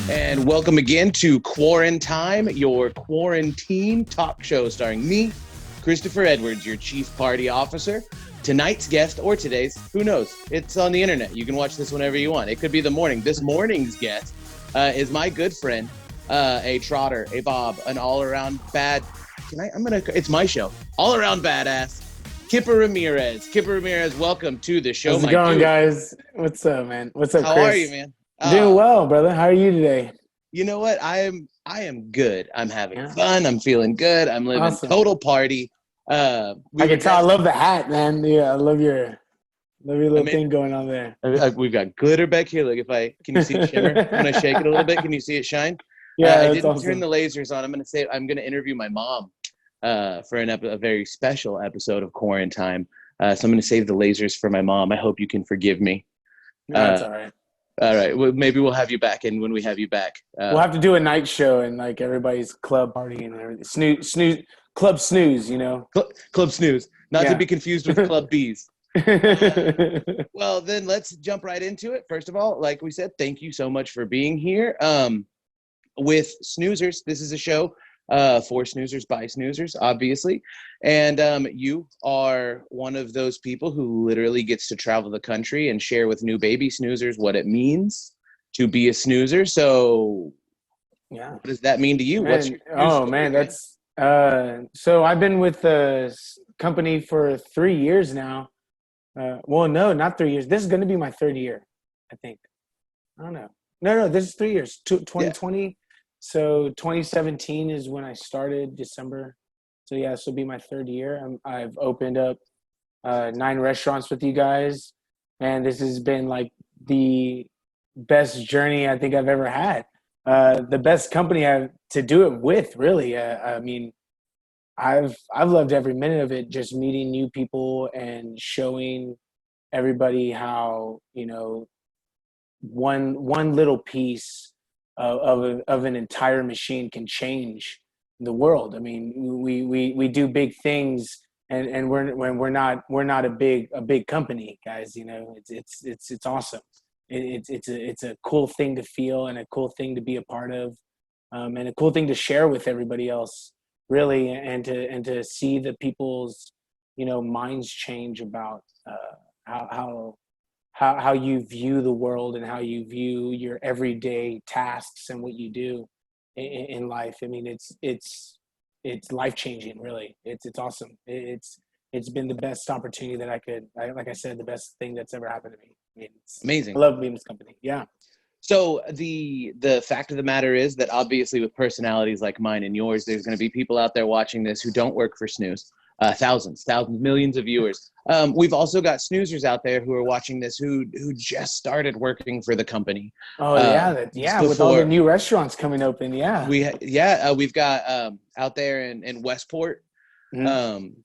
And welcome again to Quarantime, your quarantine talk show starring me, Christopher Edwards, your chief party officer. Tonight's guest, or today's, who knows? It's on the internet. You can watch this whenever you want. It could be the morning. This morning's guest is my good friend, a trotter, a bob, an all-around bad. It's my show. All-around badass, Kipper Ramirez. Kipper Ramirez, welcome to the show. How's it going, guys? What's up, man? What's up, Chris? How are you, man? Doing well, brother. How are you today? You know what? I am good. I'm having fun. I'm feeling good. I'm living total party. I can tell. I love the hat, man. Yeah, I love your little thing going on there. We've got glitter back here. Look, can you see it shimmer? I'm gonna shake it a little bit. Can you see it shine? Yeah, I didn't turn the lasers on. I'm gonna interview my mom for a very special episode of Quarantime. So I'm gonna save the lasers for my mom. I hope you can forgive me. No, that's all right. All right. Well, maybe we'll have you back, and when we have you back, we'll have to do a night show and like everybody's club party and everything. Snooze, Club Snooze, you know. Club Snooze, not to be confused with Club Bees. Well, then let's jump right into it. First of all, like we said, thank you so much for being here. With Snoozers, this is a show for snoozers by snoozers, obviously. And you are one of those people who literally gets to travel the country and share with new baby snoozers what it means to be a snoozer. So what does that mean to you? Man, What's your man, that's so I've been with the company for 3 years now. Well, no, not 3 years. This is going to be my third year, I think. I don't know. No, this is 3 years. 2020. Yeah. So 2017 is when I started, December. So yeah, this will be my third year. I've opened up 9 restaurants with you guys, and this has been like the best journey I think I've ever had. The best company to do it with, really. I mean, I've loved every minute of it. Just meeting new people and showing everybody how, you know, one little piece of an entire machine can change the world. I mean, we do big things, and we're not a big company, guys. You know, it's awesome. It's a cool thing to feel and a cool thing to be a part of, and a cool thing to share with everybody else, really, and to see the people's, you know, minds change about how you view the world and how you view your everyday tasks and what you do in life. I mean, it's life changing, really. It's awesome. It's been the best opportunity that like I said, the best thing that's ever happened to me. I mean, it's amazing. I love being this company. Yeah. So the fact of the matter is that obviously with personalities like mine and yours, there's going to be people out there watching this who don't work for Snooze. Thousands, millions of viewers. We've also got snoozers out there who are watching this who just started working for the company. Oh with all the new restaurants coming open. Yeah, we've got out there in Westport.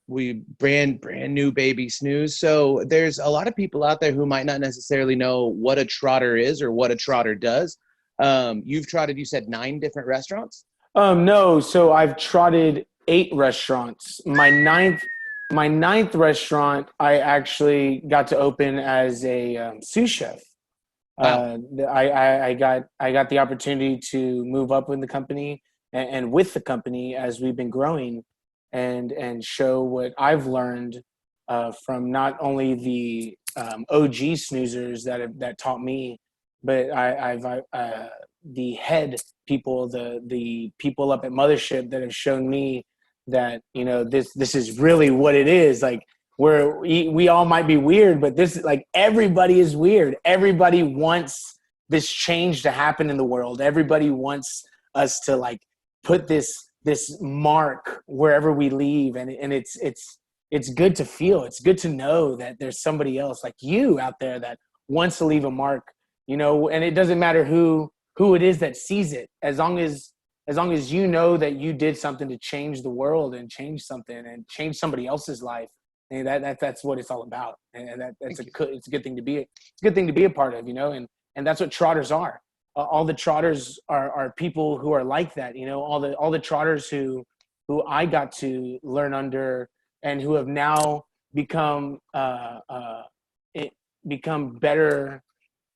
We brand new baby snooze. So there's a lot of people out there who might not necessarily know what a trotter is or what a trotter does. You've trotted, you said 9 different restaurants? No, so I've trotted 8 restaurants. My ninth restaurant, I actually got to open as a sous chef. Wow. I got the opportunity to move up in the company and with the company as we've been growing, and show what I've learned from not only the OG snoozers that taught me, but I've the head people, the people up at Mothership that have shown me that, you know, this is really what it is. Like, we all might be weird, but this, like, everybody is weird. Everybody wants this change to happen in the world. Everybody wants us to, like, put this mark wherever we leave, and it's good to feel. It's good to know that there's somebody else like you out there that wants to leave a mark, you know. And it doesn't matter who it is that sees it, as long as you know that you did something to change the world and change something and change somebody else's life. And that's what it's all about. And it's a good thing to be. It's a good thing to be a part of, you know. And that's what trotters are. All the trotters are people who are like that, you know. All the trotters who I got to learn under and who have now become better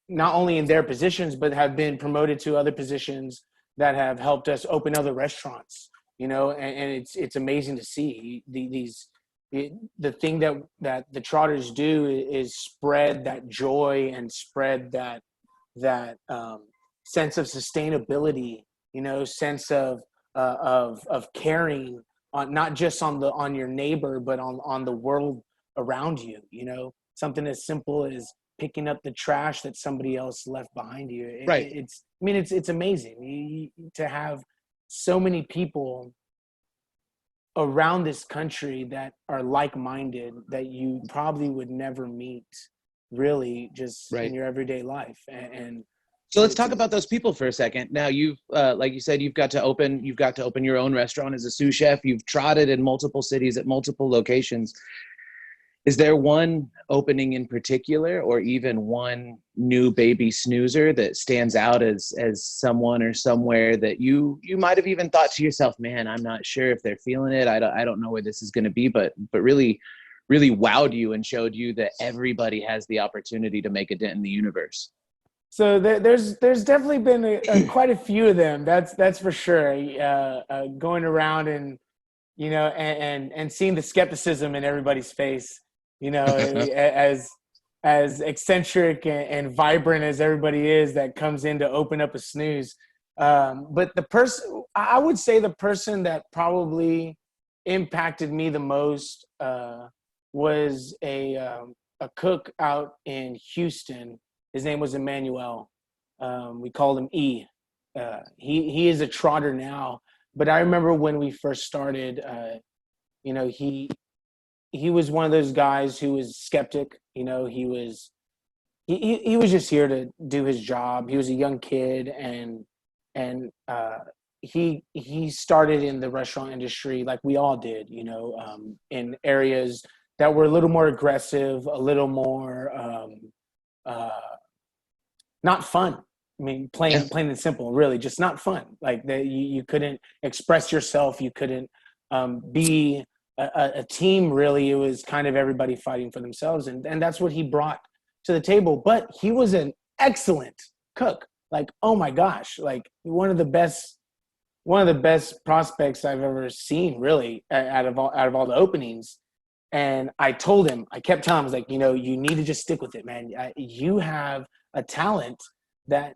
not only in their positions, but have been promoted to other positions that have helped us open other restaurants, and it's amazing to see the thing that the Trotters do is spread that joy and spread that sense of sustainability, sense of caring on not just on your neighbor, but on the world around you. Something as simple as picking up the trash that somebody else left behind you. Right. It's amazing to have so many people around this country that are like-minded that you probably would never meet really just in your everyday life. And so let's talk about those people for a second. Now you've, like you said, you've got to open your own restaurant as a sous chef. You've trotted in multiple cities at multiple locations. Is there one opening in particular, or even one new baby Snoozer that stands out as someone or somewhere that you might have even thought to yourself, man, I'm not sure if they're feeling it. I don't know where this is going to be, but really, really wowed you and showed you that everybody has the opportunity to make a dent in the universe? So there's definitely been quite a few of them. That's for sure. Going around and and seeing the skepticism in everybody's face. As eccentric and vibrant as everybody is that comes in to open up a Snooze. But I would say the person that probably impacted me the most was a cook out in Houston. His name was Emmanuel. We called him E. He is a Trotter now, but I remember when we first started, he was one of those guys who was skeptic. He was just here to do his job. He was a young kid, and he started in the restaurant industry like we all did, in areas that were a little more aggressive, a little more not fun. I mean, plain and simple, really, just not fun. Like you couldn't express yourself. You couldn't be a team, really. It was kind of everybody fighting for themselves. And that's what he brought to the table. But he was an excellent cook. Like, oh my gosh, like one of the best prospects I've ever seen, really, out of all the openings. And I kept telling him, I was like, you need to just stick with it, man. You have a talent that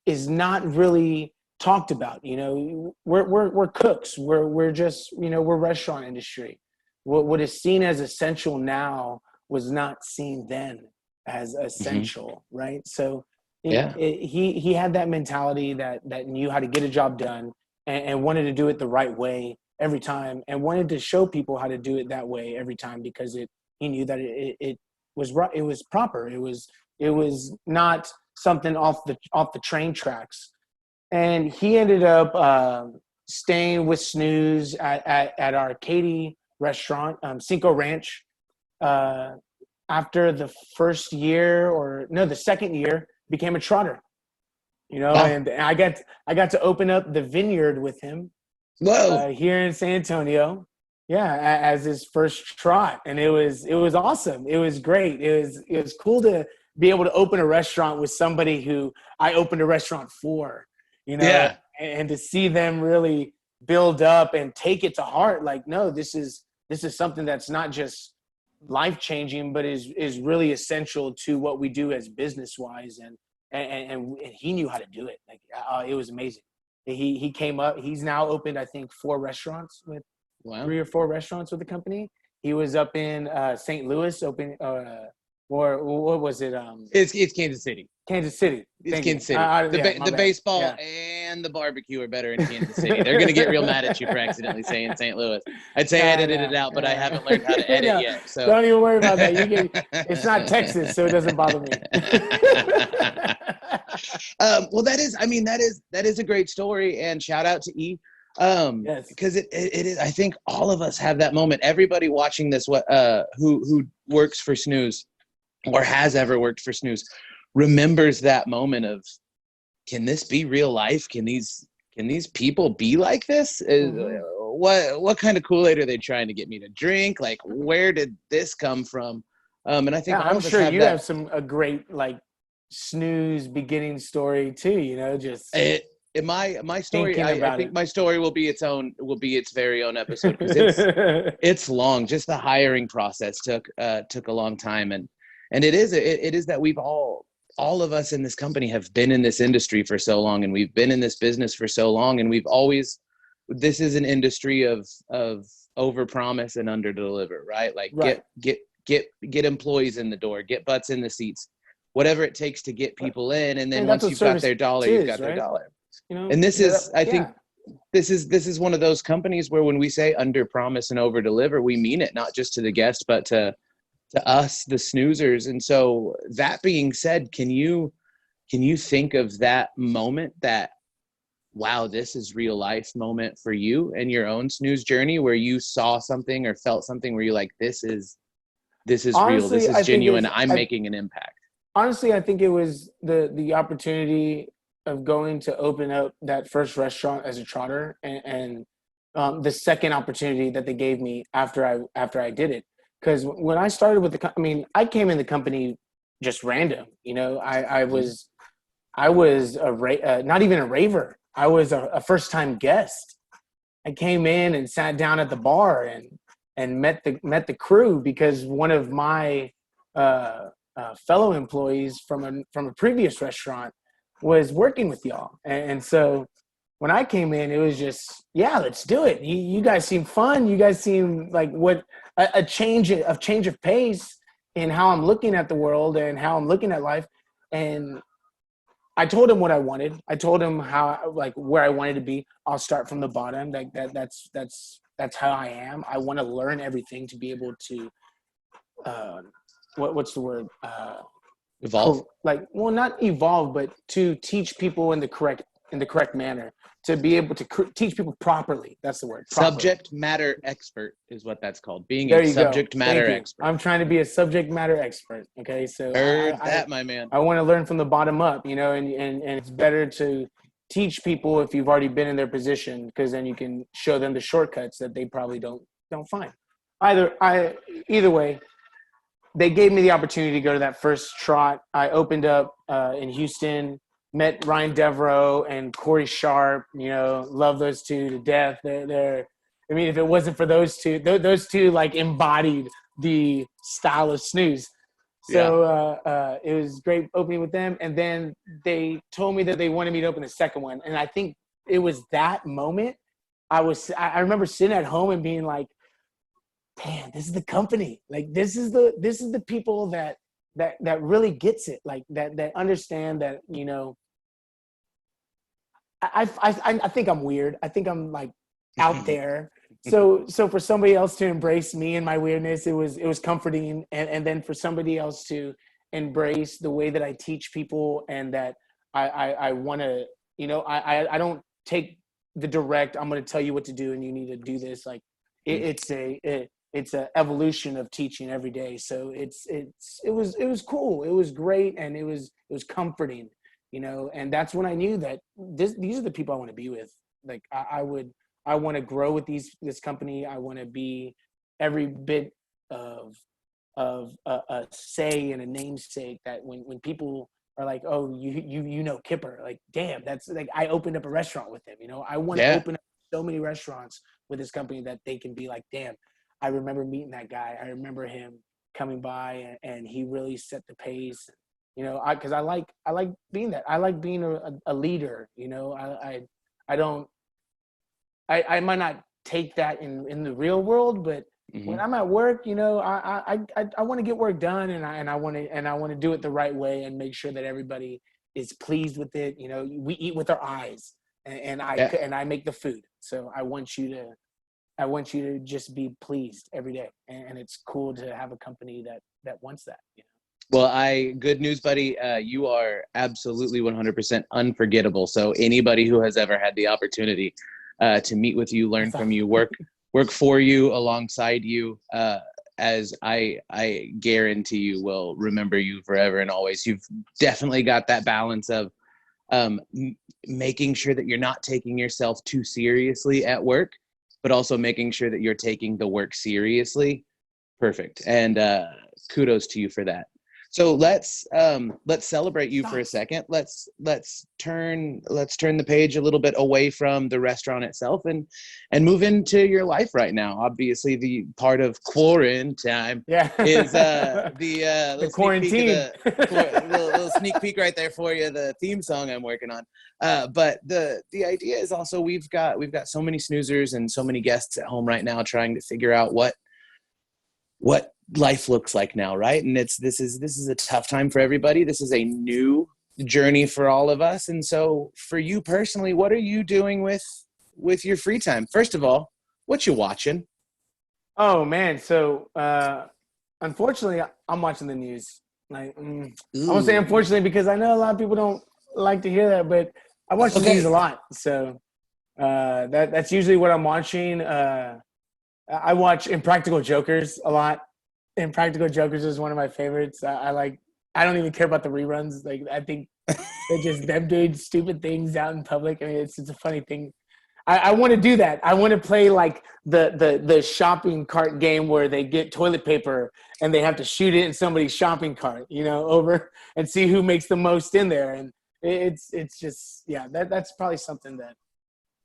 is not really talked about. We're cooks. We're just, we're restaurant industry. What is seen as essential now was not seen then as essential, right? So he had that mentality that knew how to get a job done and wanted to do it the right way every time, and wanted to show people how to do it that way every time, because he knew that it was right. It was proper. It was not something off the train tracks. And he ended up staying with Snooze at our Katy restaurant, Cinco Ranch. After the first year, the second year, became a Trotter. Wow. And I got to open up the vineyard with him. Whoa! Here in San Antonio, as his first trot, and it was awesome. It was great. It was cool to be able to open a restaurant with somebody who I opened a restaurant for, and to see them really build up and take it to heart. Like, no, this is something that's not just life changing, but is really essential to what we do as business wise, and he knew how to do it. Like, it was amazing. He came up. He's now opened, I think, 3 or 4 restaurants with the company. He was up in St. Louis, or what was it? It's Kansas City. Kansas City. It's Kansas City. The baseball and the barbecue are better in Kansas City. They're going to get real mad at you for accidentally saying St. Louis. I'd say I edited it out, but I haven't learned how to edit yet. So don't even worry about that. It's not Texas, so it doesn't bother me. Well, that is a great story, and shout out to E. Because it is. I think all of us have that moment. Everybody watching this, who works for Snooze or has ever worked for Snooze, remembers that moment of, can this be real life? Can these people be like this? What kind of Kool-Aid are they trying to get me to drink? Like, where did this come from? And I think I'm sure you have a great snooze beginning story too, you know, just My story, thinking I about think it. my story will be its very own episode, because it's long. Just the hiring process took a long time, and it is that we've all of us in this company have been in this industry for so long, and we've been in this business for so long, and this is an industry of overpromise and underdeliver, right? Like Right. get employees in the door, get butts in the seats, whatever it takes to get people in, and then And that's once what you've got service their dollar, you've is, got their right? dollar. You know, And this is, I think, yeah. this is one of those companies where when we say under promise and over deliver, we mean it, not just to the guest, but to us, the snoozers. And so that being said, can you think of that moment, that wow, this is real life moment for you and your own snooze journey, where you saw something or felt something where you're like, this is real, this Honestly, is I think genuine, I'm making an impact? honestly, I think it was the opportunity of going to open up that first restaurant as a trotter, and the second opportunity that they gave me after I did it. Because when I started with I mean, I came in the company just random. You know, I was not even a raver. I was a first time guest. I came in and sat down at the bar and met the crew, because one of my fellow employees from a previous restaurant was working with y'all, and so when I came in, it was just, yeah, let's do it. You guys seem fun. You guys seem like what a change of pace in how I'm looking at the world and how I'm looking at life. And I told him what I wanted. I told him how, like, where I wanted to be. I'll start from the bottom. Like that's how I am. I want to learn everything to be able to, what's the word? Evolve. Like, well, not evolve, but to teach people in the correct manner, to be able to teach people properly. That's the word. Properly. Subject matter expert is what that's called. Being There a you go. subject Thank matter you. expert. I'm trying to be a subject matter expert. Okay, so Heard that, my man. I want to learn from the bottom up, you know, and it's better to teach people if you've already been in their position, because then you can show them the shortcuts that they probably don't find. Either way, they gave me the opportunity to go to that first trot. I opened up in Houston, met Ryan Devereaux and Corey Sharp. You know, love those two to death. They're I mean, if it wasn't for those two, those two like embodied the style of snooze. So it was great opening with them. And then they told me that they wanted me to open the second one. And I think it was that moment. I remember sitting at home and being like, damn, this is the company. Like, this is the people that really gets it. Like that understand that, you know, I think I'm weird. I think I'm like out there. So for somebody else to embrace me and my weirdness, it was comforting. And then for somebody else to embrace the way that I teach people, and that I want to, you know, I don't take the direct, I'm going to tell you what to do and you need to do this. Like it's a evolution of teaching every day. So it was cool. It was great. And it was comforting, you know, and that's when I knew that these are the people I want to be with. Like I want to grow with this company. I want to be every bit of a say and a namesake, that when people are like, oh, you know Kipper, like, damn, that's like, I opened up a restaurant with him. You know, I want to open up so many restaurants with this company that they can be like, damn, I remember meeting that guy. I remember him coming by and he really set the pace. You know, because I like being that. I like being a leader. You know, I don't. I might not take that in the real world, but when I'm at work, you know, I want to get work done, and I want to do it the right way and make sure that everybody is pleased with it. You know, we eat with our eyes, and I make the food. So I want you to just be pleased every day, and it's cool to have a company that wants that. You know? Well, good news, buddy. You are absolutely 100% unforgettable. So anybody who has ever had the opportunity to meet with you, learn from you, work for you, alongside you, as I guarantee you, will remember you forever and always. You've definitely got that balance of making sure that you're not taking yourself too seriously at work, but also making sure that you're taking the work seriously. Perfect. And kudos to you for that. So let's celebrate you for a second. Let's turn the page a little bit away from the restaurant itself and move into your life right now. Obviously, the part of Quarantime is the the little quarantine. sneak peek of the little sneak peek right there for you. The theme song I'm working on. But the idea is also we've got so many snoozers and so many guests at home right now trying to figure out what life looks like now, right? And this is a tough time for everybody. This is a new journey for all of us. And so for you personally, what are you doing with your free time? First of all, what you watching? Oh man, so unfortunately I'm watching the news. Like I won't say unfortunately because I know a lot of people don't like to hear that, but I watch the news a lot. So that's usually what I'm watching. I watch Impractical Jokers a lot. Impractical Jokers is one of my favorites. I don't even care about the reruns. Like I think they're just them doing stupid things out in public. I mean, it's a funny thing. I want to do that. I want to play like the shopping cart game where they get toilet paper and they have to shoot it in somebody's shopping cart, over and see who makes the most in there. And it's just that's probably something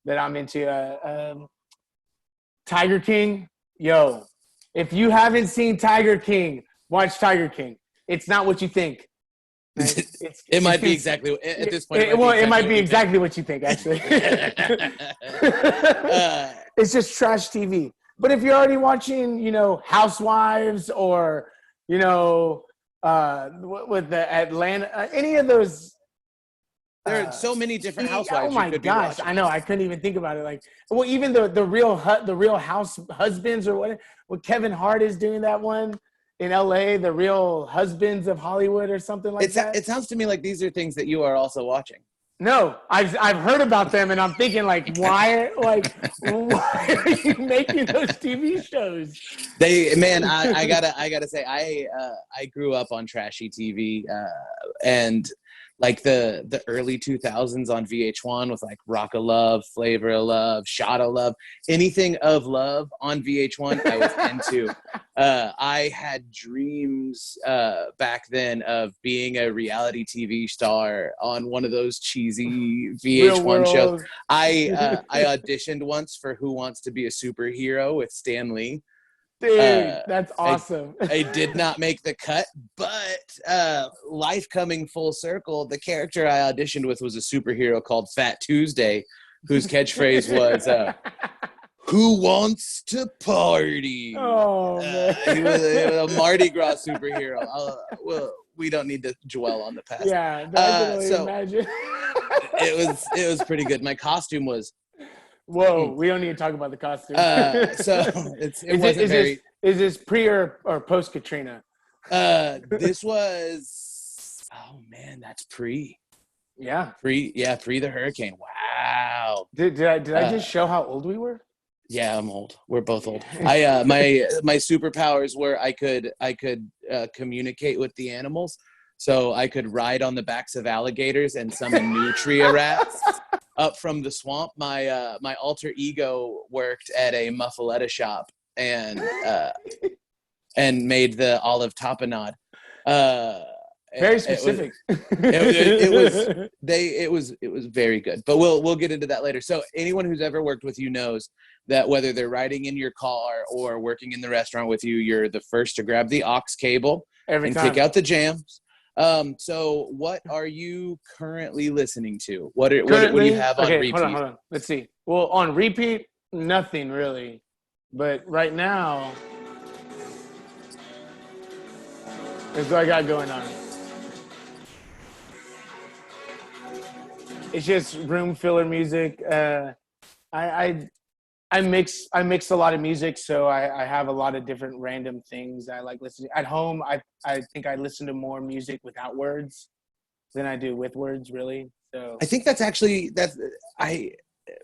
that I'm into. Tiger King, yo. If you haven't seen Tiger King, watch Tiger King. It's not what you think. It might be exactly at this point. It might be exactly what you think, actually. It's just trash TV. But if you're already watching, Housewives or, with the Atlanta, any of those. There are so many different housewives. Oh my gosh, I know. I couldn't even think about it. Like, well, even the Real House Husbands or what Kevin Hart is doing that one in LA, the Real Husbands of Hollywood or something like that. It sounds to me like these are things that you are also watching. No, I've heard about them, and I'm thinking like, why are you making those TV shows? I gotta say, I grew up on trashy TV, and like the early 2000s on VH1 with like Rock of Love, Flavor of Love, Shot of Love, anything of love on VH1 I was into. I had dreams back then of being a reality TV star on one of those cheesy VH1 shows. I auditioned once for Who Wants to Be a Superhero with Stan Lee. Dude, that's awesome. I did not make the cut, but life coming full circle, the character I auditioned with was a superhero called Fat Tuesday, whose catchphrase was, "Who wants to party?" Oh, man. He was a Mardi Gras superhero. Well, we don't need to dwell on the past. Yeah, I can imagine. it was pretty good. My costume was. Whoa, we don't need to talk about the costume. Is this pre or post Katrina? This was. Oh man, that's pre. Yeah, pre the hurricane. Wow. Did I just show how old we were? Yeah, I'm old. We're both old. My superpowers were I could communicate with the animals, so I could ride on the backs of alligators and summon nutria rats up from the swamp. My alter ego worked at a muffaletta shop and made the olive tapenade. Very specific. It was very good, but we'll get into that later. So anyone who's ever worked with you knows that whether they're riding in your car or working in the restaurant with you, you're the first to grab the aux cable every and time. kick out the jams. So what are you currently listening to? What do you have on repeat? Hold on. Let's see. Well, on repeat, nothing really. But right now, that's what I got going on. It's just room filler music. I mix a lot of music, so I have a lot of different random things I like listening. At home, I think I listen to more music without words than I do with words, really. So I think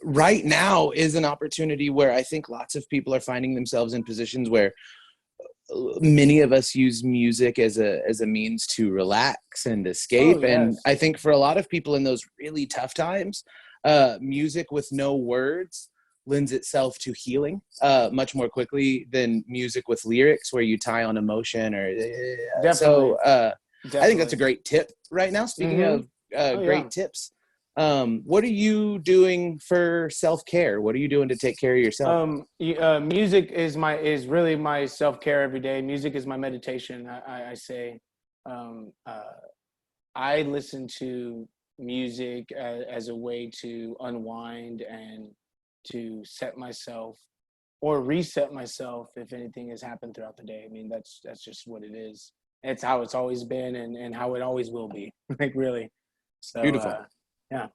right now is an opportunity where I think lots of people are finding themselves in positions where many of us use music as a means to relax and escape. Oh, yes. And I think for a lot of people in those really tough times, music with no words lends itself to healing much more quickly than music with lyrics where you tie on emotion or definitely. so I think that's a great tip right now. Speaking of great tips, what are you doing for self-care? What are you doing to take care of yourself? Music is really my self-care every day. Music is my meditation. I say, I listen to music as a way to unwind and to set myself or reset myself if anything has happened throughout the day. I mean, that's just what it is. It's how it's always been and how it always will be. Like, really. So Beautiful. yeah.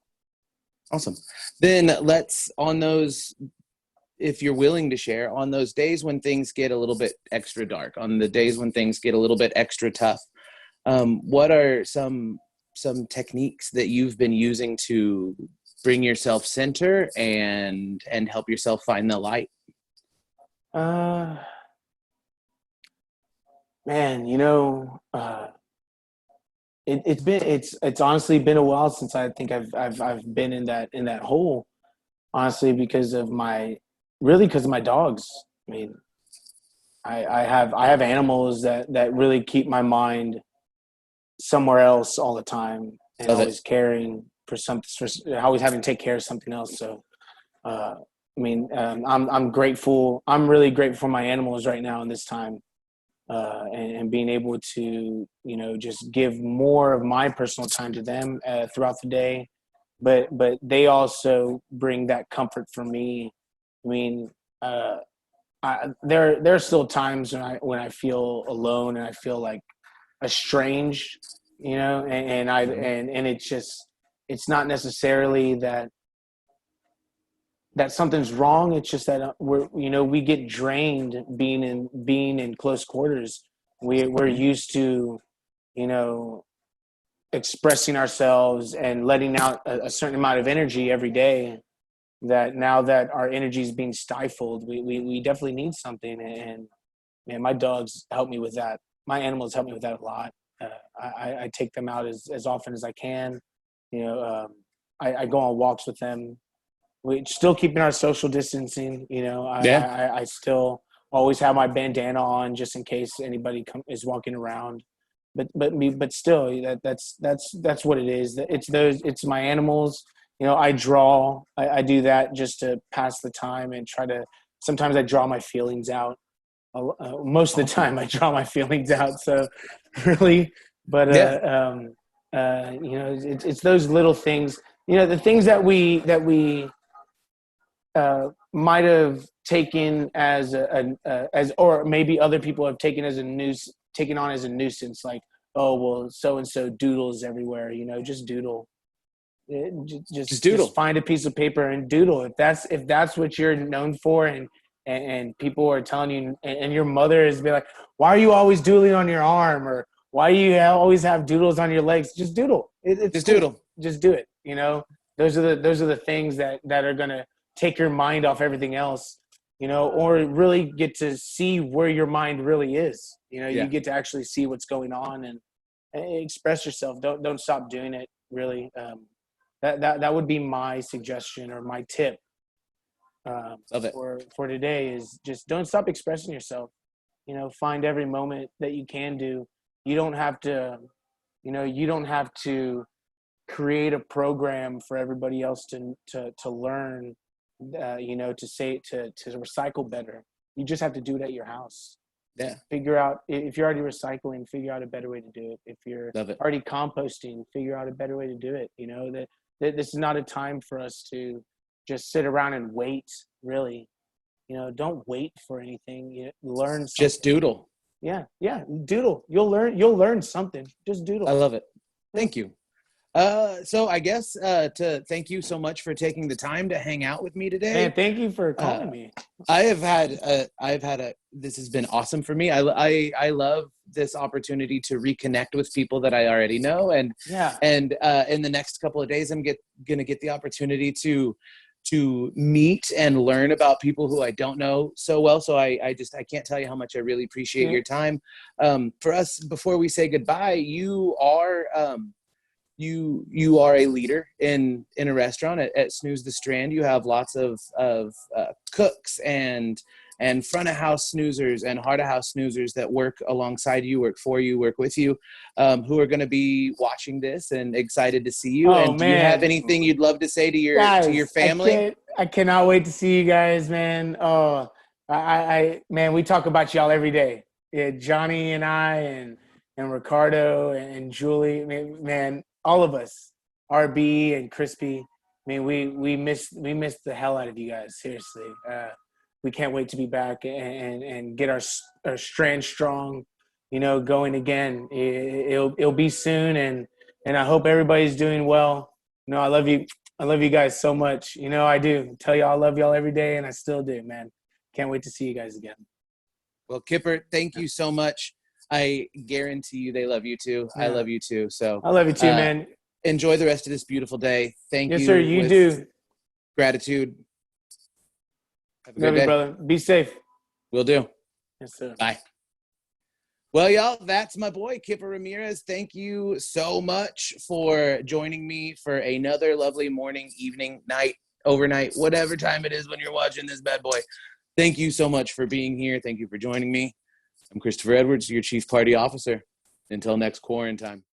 Awesome. Then let's, on those, if you're willing to share, on those days when things get a little bit extra dark, on the days when things get a little bit extra tough, what are some techniques that you've been using to bring yourself center and help yourself find the light? Man, it's honestly been a while since I think I've been in that hole, honestly, because of my dogs. I mean, I have animals that really keep my mind somewhere else all the time and always caring for something, always having to take care of something else. So, I'm grateful. I'm really grateful for my animals right now in this time. And being able to, just give more of my personal time to them throughout the day, but they also bring that comfort for me. I mean, there are still times when I feel alone and I feel like estranged, and it's not necessarily that something's wrong. It's just that we get drained being in close quarters. We're used to, expressing ourselves and letting out a certain amount of energy every day, that now that our energy is being stifled, we definitely need something. And man, my dogs help me with that. My animals help me with that a lot. I take them out as often as I can. I go on walks with them. We still keeping our social distancing. I still always have my bandana on just in case anybody is walking around. But still, that's what it is. It's my animals. I draw. I do that just to pass the time and try to. Sometimes I draw my feelings out. Most of the time, I draw my feelings out. So really, but it's those little things. The things that we might have taken as or maybe other people have taken on as a nuisance, like, oh well, so and so doodles everywhere. Just doodle. Just doodle. Just find a piece of paper and doodle. If that's what you're known for, and people are telling you, and your mother is be like, why are you always doodling on your arm, or why do you always have doodles on your legs? Just doodle. It's just cool. Doodle. Just do it. Those are the things that are gonna take your mind off everything else, or really get to see where your mind really is. You get to actually see what's going on and express yourself. Don't stop doing it. Really, that would be my suggestion or my tip for today, is just don't stop expressing yourself. Find every moment that you can do. You don't have to create a program for everybody else to learn, to recycle better. You just have to do it at your house. Yeah. Figure out, if you're already recycling, figure out a better way to do it. If you're already composting, figure out a better way to do it. That this is not a time for us to just sit around and wait, really. Don't wait for anything. Learn something. Just doodle. Yeah, doodle. You'll learn something. Just doodle. I love it. Thank you. So I guess to thank you so much for taking the time to hang out with me today. Man, thank you for calling me. This has been awesome for me. I love this opportunity to reconnect with people that I already know, and in the next couple of days I'm gonna get the opportunity to meet and learn about people who I don't know so well. So I can't tell you how much I really appreciate your time. For us, before we say goodbye, you are a leader in a restaurant at Snooze the Strand. You have lots of cooks and and front of house snoozers and heart of house snoozers that work alongside you, work for you, work with you, who are going to be watching this and excited to see you. Oh And do you have man, anything you'd love to say to your guys, family? I cannot wait to see you guys, man. Oh, man, we talk about y'all every day. Yeah, Johnny and I and Ricardo and Julie, man, all of us, RB and Crispy. I mean, we missed the hell out of you guys. Seriously, we can't wait to be back and get our strand strong, going again. It'll be soon, and I hope everybody's doing well. I love you. I love you guys so much. I do. Tell y'all I love y'all every day, and I still do, man. Can't wait to see you guys again. Well, Kipper, thank you so much. I guarantee you they love you too. Yeah. I love you too. So I love you too, man. Enjoy the rest of this beautiful day. Thank you. Yes, sir. You do. Gratitude. Have a good day, brother. Be safe. Will do. Yes, sir. Bye. Well, y'all, that's my boy, Kipper Ramirez. Thank you so much for joining me for another lovely morning, evening, night, overnight, whatever time it is when you're watching this bad boy. Thank you so much for being here. Thank you for joining me. I'm Christopher Edwards, your Chief Party Officer. Until next Quarantine.